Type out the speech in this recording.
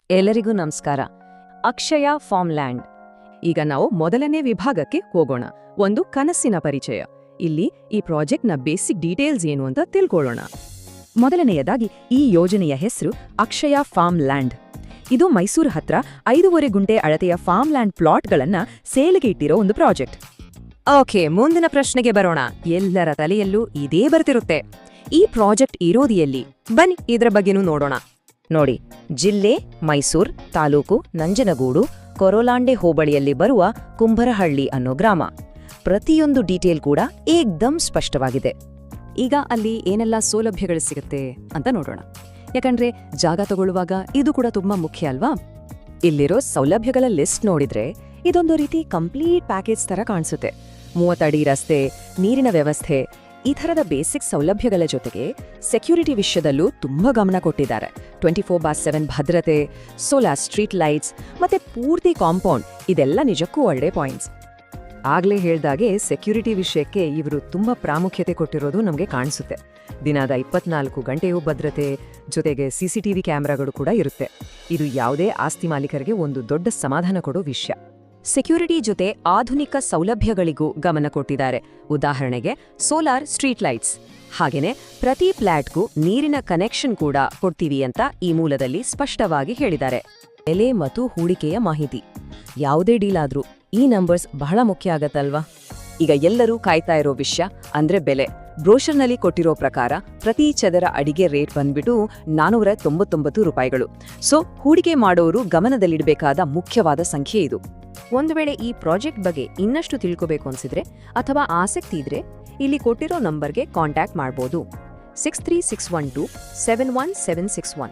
ಎಲ್ಲರಿಗೂ ನಮಸ್ಕಾರ. ಅಕ್ಷಯ ಫಾರ್ಮ್ಲ್ಯಾಂಡ್. ಈಗ ನಾವು ಮೊದಲನೇ ವಿಭಾಗಕ್ಕೆ ಹೋಗೋಣ. ಒಂದು ಕನಸಿನ ಪರಿಚಯ. ಇಲ್ಲಿ ಈ ಪ್ರಾಜೆಕ್ಟ್ನ ಬೇಸಿಕ್ ಡೀಟೇಲ್ಸ್ ಏನು ಅಂತ ತಿಳ್ಕೊಳ್ಳೋಣ. ಮೊದಲನೆಯದಾಗಿ ಈ ಯೋಜನೆಯ ಹೆಸರು ಅಕ್ಷಯ ಫಾರ್ಮ್ಲ್ಯಾಂಡ್. ಇದು ಮೈಸೂರು ಹತ್ರ 5.5 ಗುಂಟೆ ಅಳತೆಯ ಫಾರ್ಮ್ಲ್ಯಾಂಡ್ ಪ್ಲಾಟ್ಗಳನ್ನ ಸೇಲ್ಗೆ ಇಟ್ಟಿರೋ ಒಂದು ಪ್ರಾಜೆಕ್ಟ್. ಓಕೆ, ಮುಂದಿನ ಪ್ರಶ್ನೆಗೆ ಬರೋಣ. ಎಲ್ಲರ ತಲೆಯಲ್ಲೂ ಇದೇ ಬರ್ತಿರುತ್ತೆ. ಈ ಪ್ರಾಜೆಕ್ಟ್ ಇರೋದು ಎಲ್ಲಿ? ಬನ್ನಿ ಇದ್ರ ಬಗ್ಗೆನೂ ನೋಡೋಣ. ನೋಡಿ, ಜಿಲ್ಲೆ ಮೈಸೂರು, ತಾಲೂಕು ನಂಜನಗೂಡು, ಕೊರೋಲಾಂಡೆ ಹೋಬಳಿಯಲ್ಲಿ ಬರುವ ಕುಂಬರಹಳ್ಳಿ ಅನ್ನೋ ಗ್ರಾಮ. ಪ್ರತಿಯೊಂದು ಡೀಟೇಲ್ ಕೂಡ ಏಕ್ದಮ್ ಸ್ಪಷ್ಟವಾಗಿದೆ. ಈಗ ಅಲ್ಲಿ ಏನೆಲ್ಲ ಸೌಲಭ್ಯಗಳು ಸಿಗುತ್ತೆ ಅಂತ ನೋಡೋಣ. ಯಾಕಂದ್ರೆ ಜಾಗ ತಗೊಳ್ಳುವಾಗ ಇದು ಕೂಡ ತುಂಬಾ ಮುಖ್ಯ ಅಲ್ವಾ? ಇಲ್ಲಿರೋ ಸೌಲಭ್ಯಗಳ ಲಿಸ್ಟ್ ನೋಡಿದ್ರೆ ಇದೊಂದು ರೀತಿ ಕಂಪ್ಲೀಟ್ ಪ್ಯಾಕೇಜ್ ತರ ಕಾಣಿಸುತ್ತೆ. 30 ಅಡಿ ರಸ್ತೆ, ನೀರಿನ ವ್ಯವಸ್ಥೆ, ಈ ಥರದ ಬೇಸಿಕ್ ಸೌಲಭ್ಯಗಳ ಜೊತೆಗೆ ಸೆಕ್ಯೂರಿಟಿ ವಿಷಯದಲ್ಲೂ ತುಂಬಾ ಗಮನ ಕೊಟ್ಟಿದ್ದಾರೆ. 24/7 ಭದ್ರತೆ, ಸೋಲಾರ್ ಸ್ಟ್ರೀಟ್ ಲೈಟ್ಸ್ ಮತ್ತೆ ಪೂರ್ತಿ ಕಾಂಪೌಂಡ್, ಇದೆಲ್ಲ ನಿಜಕ್ಕೂ ಒಳ್ಳೆ ಪಾಯಿಂಟ್ಸ್. ಆಗ್ಲೇ ಹೇಳ್ದಾಗೆ ಸೆಕ್ಯೂರಿಟಿ ವಿಷಯಕ್ಕೆ ಇವರು ತುಂಬಾ ಪ್ರಾಮುಖ್ಯತೆ ಕೊಟ್ಟಿರೋದು ನಮಗೆ ಕಾಣಿಸುತ್ತೆ. ದಿನದ 24 ಗಂಟೆಯೂ ಭದ್ರತೆ, ಜೊತೆಗೆ CCTV ಕ್ಯಾಮೆರಾಗಳು ಕೂಡ ಇರುತ್ತೆ. ಇದು ಯಾವುದೇ ಆಸ್ತಿ ಮಾಲೀಕರಿಗೆ ಒಂದು ದೊಡ್ಡ ಸಮಾಧಾನ ಕೊಡೋ ವಿಷಯ. ಸೆಕ್ಯೂರಿಟಿ ಜೊತೆ ಆಧುನಿಕ ಸೌಲಭ್ಯಗಳಿಗೂ ಗಮನ ಕೊಟ್ಟಿದ್ದಾರೆ. ಉದಾಹರಣೆಗೆ ಸೋಲಾರ್ ಸ್ಟ್ರೀಟ್ ಲೈಟ್ಸ್. ಹಾಗೇನೆ ಪ್ರತಿ ಫ್ಲ್ಯಾಟ್ಗೂ ನೀರಿನ ಕನೆಕ್ಷನ್ ಕೂಡ ಕೊಡ್ತೀವಿ ಅಂತ ಈ ಮೂಲದಲ್ಲಿ ಸ್ಪಷ್ಟವಾಗಿ ಹೇಳಿದ್ದಾರೆ. ಬೆಲೆ ಮತ್ತು ಹೂಡಿಕೆಯ ಮಾಹಿತಿ. ಯಾವುದೇ ಡೀಲ್ ಆದ್ರೂ ಈ ನಂಬರ್ಸ್ ಬಹಳ ಮುಖ್ಯ ಆಗತ್ತಲ್ವಾ? ಈಗ ಎಲ್ಲರೂ ಕಾಯ್ತಾ ಇರೋ ವಿಷಯ ಅಂದ್ರೆ ಬೆಲೆ. ಬ್ರೋಷರ್ನಲ್ಲಿ ಕೊಟ್ಟಿರೋ ಪ್ರಕಾರ ಪ್ರತಿ ಚದರ ಅಡಿಗೆ ರೇಟ್ ಬಂದ್ಬಿಟ್ಟು 499 ರೂಪಾಯಿಗಳು. ಸೊ ಹೂಡಿಕೆ ಮಾಡೋರು ಗಮನದಲ್ಲಿಡಬೇಕಾದ ಮುಖ್ಯವಾದ ಸಂಖ್ಯೆ ಇದು. ಒಂದು ವೇಳೆ ಈ ಪ್ರಾಜೆಕ್ಟ್ ಬಗ್ಗೆ ಇನ್ನಷ್ಟು ತಿಳ್ಕೋಬೇಕು ಅನ್ಸಿದ್ರೆ ಅಥವಾ ಆಸಕ್ತಿ ಇದ್ರೆ ಇಲ್ಲಿ ಕೊಟ್ಟಿರೋ ನಂಬರ್ಗೆ ಕಾಂಟ್ಯಾಕ್ಟ್ ಮಾಡ್ಬೋದು. 63612 71761.